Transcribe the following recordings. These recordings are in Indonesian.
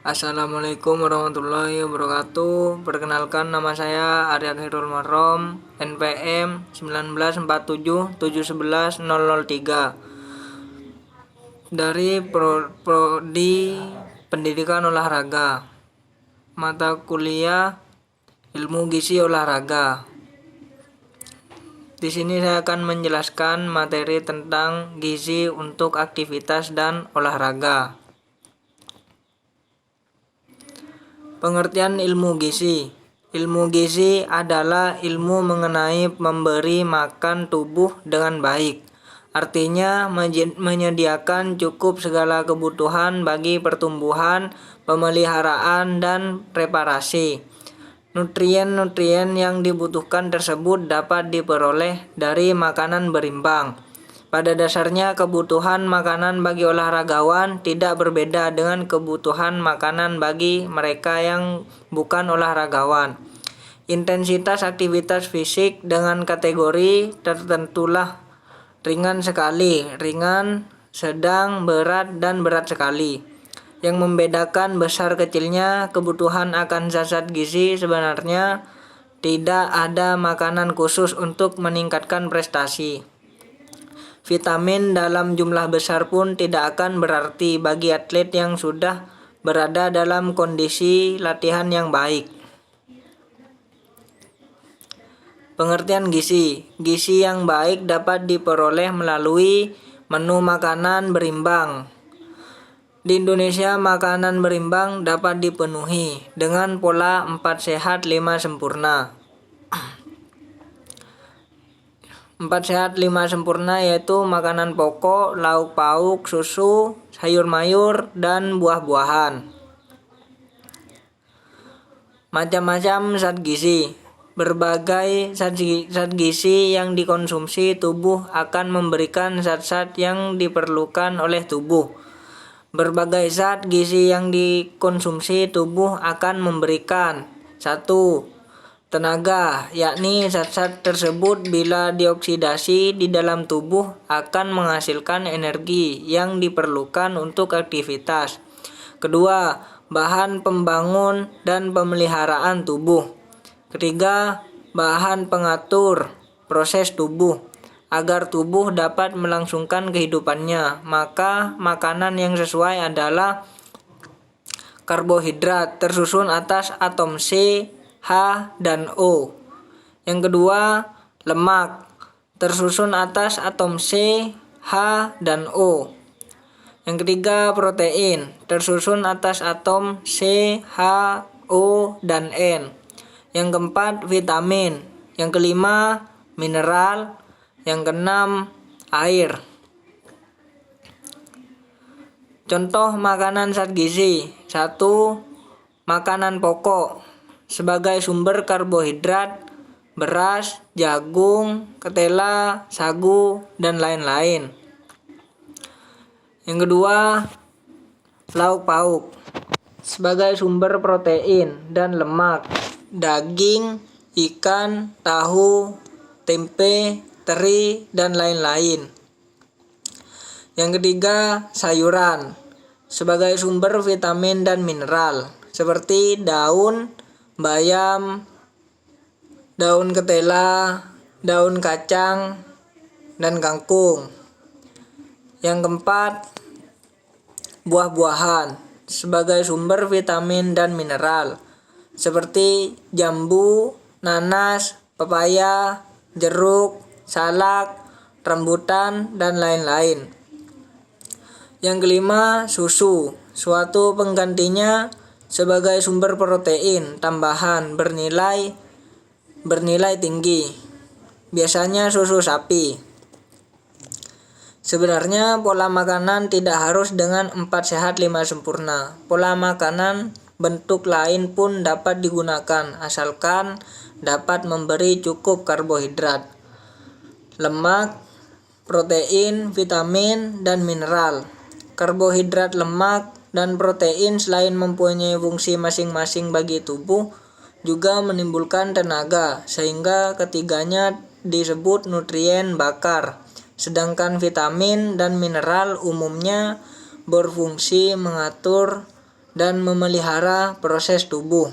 Assalamualaikum warahmatullahi wabarakatuh. Perkenalkan, nama saya Arya Khairul Marrom, NPM 1947711003 dari Prodi Pendidikan Olahraga, mata kuliah Ilmu Gizi Olahraga. Di sini saya akan menjelaskan materi tentang gizi untuk aktivitas dan olahraga. Pengertian ilmu gizi. Ilmu gizi adalah ilmu mengenai memberi makan tubuh dengan baik. Artinya menyediakan cukup segala kebutuhan bagi pertumbuhan, pemeliharaan, dan reparasi. Nutrien-nutrien yang dibutuhkan tersebut dapat diperoleh dari makanan berimbang. Pada dasarnya, kebutuhan makanan bagi olahragawan tidak berbeda dengan kebutuhan makanan bagi mereka yang bukan olahragawan. Intensitas aktivitas fisik dengan kategori tertentulah ringan sekali, ringan, sedang, berat, dan berat sekali. Yang membedakan besar kecilnya kebutuhan akan zat gizi sebenarnya tidak ada makanan khusus untuk meningkatkan prestasi. Vitamin dalam jumlah besar pun tidak akan berarti bagi atlet yang sudah berada dalam kondisi latihan yang baik. Pengertian gizi. Gizi yang baik dapat diperoleh melalui menu makanan berimbang. Di Indonesia, makanan berimbang dapat dipenuhi dengan pola 4 sehat 5 sempurna. 4 sehat 5 sempurna yaitu makanan pokok, lauk pauk, susu, sayur mayur, dan buah-buahan. Macam-macam zat gizi. Berbagai zat gizi yang dikonsumsi tubuh akan memberikan zat-zat yang diperlukan oleh tubuh. Berbagai zat gizi yang dikonsumsi tubuh akan memberikan 1. Tenaga, yakni zat-zat tersebut bila dioksidasi di dalam tubuh akan menghasilkan energi yang diperlukan untuk aktivitas. Kedua, bahan pembangun dan pemeliharaan tubuh. Ketiga, bahan pengatur proses tubuh. Agar tubuh dapat melangsungkan kehidupannya, maka makanan yang sesuai adalah karbohidrat tersusun atas atom C, H, dan O. Yang kedua, lemak tersusun atas atom C, H, dan O. Yang ketiga, protein tersusun atas atom C, H, O, dan N. Yang keempat, vitamin. Yang kelima, mineral. Yang keenam, air. Contoh makanan zat gizi. 1. Makanan pokok sebagai sumber karbohidrat, beras, jagung, ketela, sagu, dan lain-lain. Yang kedua, lauk pauk sebagai sumber protein dan lemak, daging, ikan, tahu, tempe, teri, dan lain-lain. Yang ketiga, sayuran sebagai sumber vitamin dan mineral seperti daun bayam, daun ketela, daun kacang, dan kangkung. Yang keempat, buah-buahan sebagai sumber vitamin dan mineral seperti jambu, nanas, pepaya, jeruk, salak, rambutan, dan lain-lain. Yang kelima, susu, suatu penggantinya sebagai sumber protein tambahan bernilai tinggi, biasanya susu sapi. Sebenarnya pola makanan tidak harus dengan 4 sehat 5 sempurna. Pola makanan bentuk lain pun dapat digunakan asalkan dapat memberi cukup karbohidrat, lemak, protein, vitamin, dan mineral. Karbohidrat, lemak, dan protein selain mempunyai fungsi masing-masing bagi tubuh, juga menimbulkan tenaga, sehingga ketiganya disebut nutrien bakar. Sedangkan vitamin dan mineral umumnya berfungsi mengatur dan memelihara proses tubuh.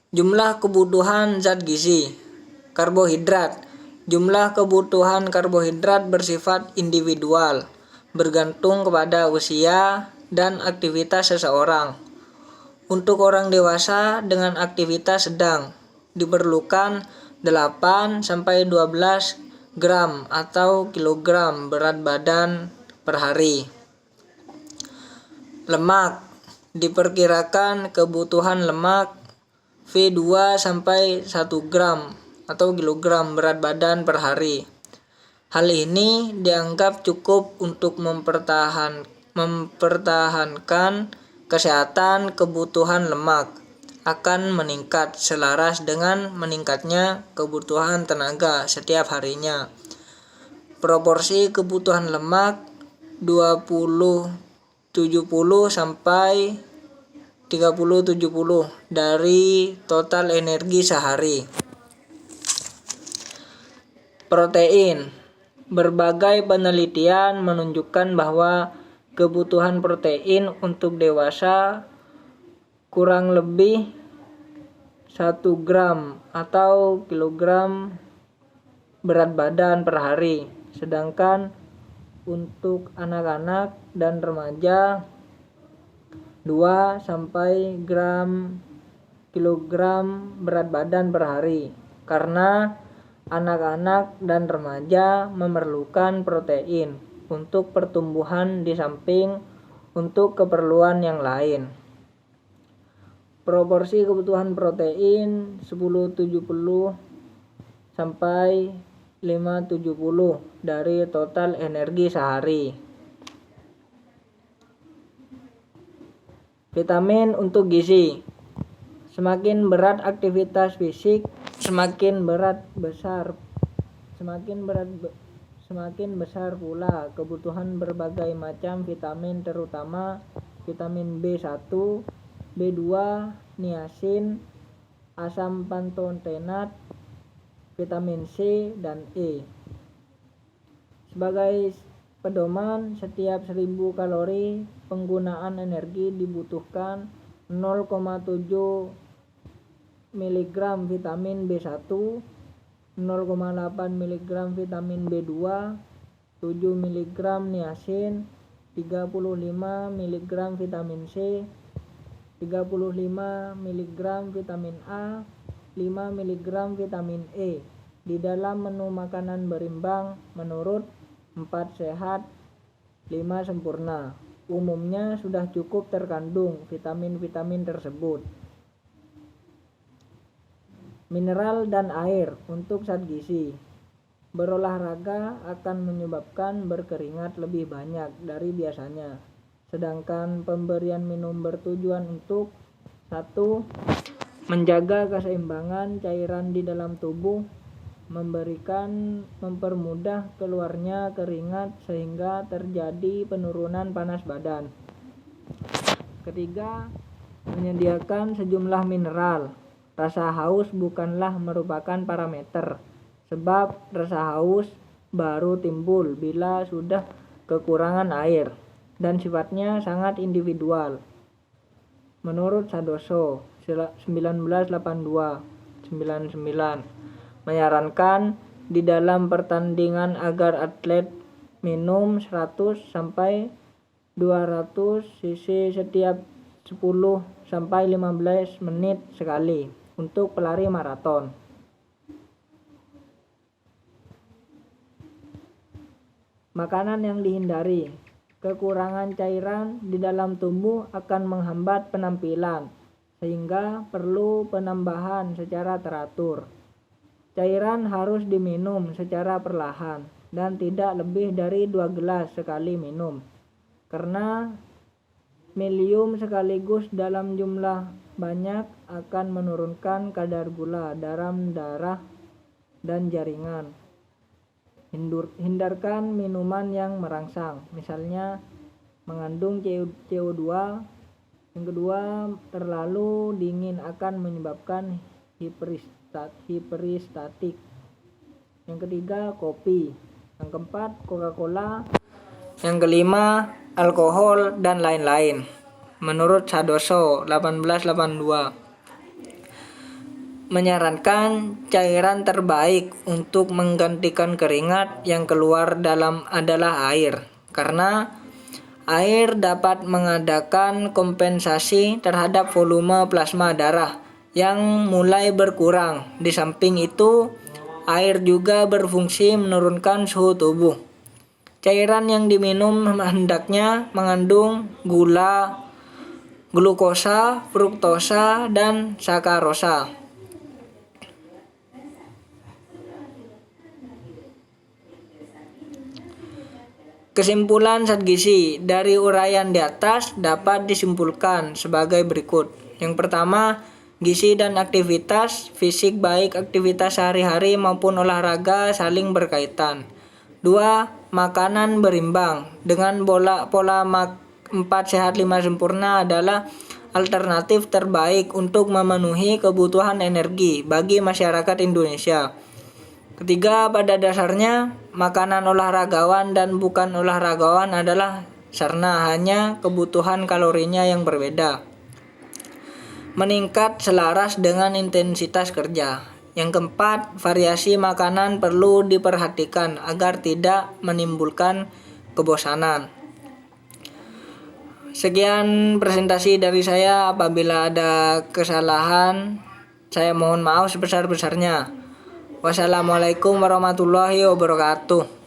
Jumlah kebutuhan zat gizi. Karbohidrat. Jumlah kebutuhan karbohidrat bersifat individual, bergantung kepada usia dan aktivitas seseorang. Untuk orang dewasa dengan aktivitas sedang, diperlukan 8-12 gram atau kilogram berat badan per hari. Lemak. Diperkirakan kebutuhan lemak V2-1 gram atau kilogram berat badan per hari. Hal ini dianggap cukup untuk mempertahankan kesehatan. Kebutuhan lemak akan meningkat selaras dengan meningkatnya kebutuhan tenaga setiap harinya. Proporsi kebutuhan lemak 20-70 sampai 30-70 dari total energi sehari. Protein. Berbagai penelitian menunjukkan bahwa kebutuhan protein untuk dewasa kurang lebih 1 gram atau kilogram berat badan per hari, sedangkan untuk anak-anak dan remaja 2-3 kilogram berat badan per hari, karena anak-anak dan remaja memerlukan protein untuk pertumbuhan di samping untuk keperluan yang lain. Proporsi kebutuhan protein 10-70 sampai 5-70 dari total energi sehari. Vitamin untuk gizi. Semakin berat aktivitas fisik, semakin besar pula kebutuhan berbagai macam vitamin, terutama vitamin B1, B2, niacin, asam pantotenat, vitamin C dan E. Sebagai pedoman, setiap 1000 kalori penggunaan energi dibutuhkan 0,7 mg vitamin B1, 0,8 mg vitamin B2, 7 mg niacin, 35 mg vitamin C, 35 mg vitamin A, 5 mg vitamin E di dalam menu makanan berimbang menurut 4 sehat 5 sempurna. Umumnya sudah cukup terkandung vitamin-vitamin tersebut. Mineral dan air untuk zat gizi. Berolahraga akan menyebabkan berkeringat lebih banyak dari biasanya, sedangkan pemberian minum bertujuan untuk 1. Menjaga keseimbangan cairan di dalam tubuh, mempermudah keluarnya keringat sehingga terjadi penurunan panas badan. Ketiga, menyediakan sejumlah mineral. Rasa haus bukanlah merupakan parameter, sebab rasa haus baru timbul bila sudah kekurangan air dan sifatnya sangat individual. Menurut Sadoso 1982-99 menyarankan di dalam pertandingan agar atlet minum 100-200 cc setiap 10-15 menit sekali untuk pelari maraton. Makanan yang dihindari. Kekurangan cairan di dalam tubuh akan menghambat penampilan, sehingga perlu penambahan secara teratur. Cairan harus diminum secara perlahan dan tidak lebih dari 2 gelas sekali minum, karena minum sekaligus dalam jumlah banyak akan menurunkan kadar gula dalam darah dan jaringan. Hindarkan minuman yang merangsang, misalnya mengandung CO2. Yang kedua, terlalu dingin akan menyebabkan hiperistatik. Yang ketiga, kopi. Yang keempat, Coca-Cola Yang kelima, alkohol dan lain-lain. Menurut Sadoso 1882, menyarankan cairan terbaik untuk menggantikan keringat yang keluar dalam adalah air, karena air dapat mengadakan kompensasi terhadap volume plasma darah yang mulai berkurang. Di samping itu, air juga berfungsi menurunkan suhu tubuh. Cairan yang diminum hendaknya mengandung gula, glukosa, fruktosa, dan sakarosa. Kesimpulan zat gizi dari uraian di atas dapat disimpulkan sebagai berikut. Yang pertama, gizi dan aktivitas fisik baik aktivitas sehari-hari maupun olahraga saling berkaitan. 2. Makanan berimbang dengan pola 4 sehat 5 sempurna adalah alternatif terbaik untuk memenuhi kebutuhan energi bagi masyarakat Indonesia. Ketiga, pada dasarnya makanan olahragawan dan bukan olahragawan adalah sarana, hanya kebutuhan kalorinya yang berbeda. Meningkat selaras dengan intensitas kerja. Yang keempat, variasi makanan perlu diperhatikan agar tidak menimbulkan kebosanan. Sekian presentasi dari saya. Apabila ada kesalahan, saya mohon maaf sebesar-besarnya. Wassalamualaikum warahmatullahi wabarakatuh.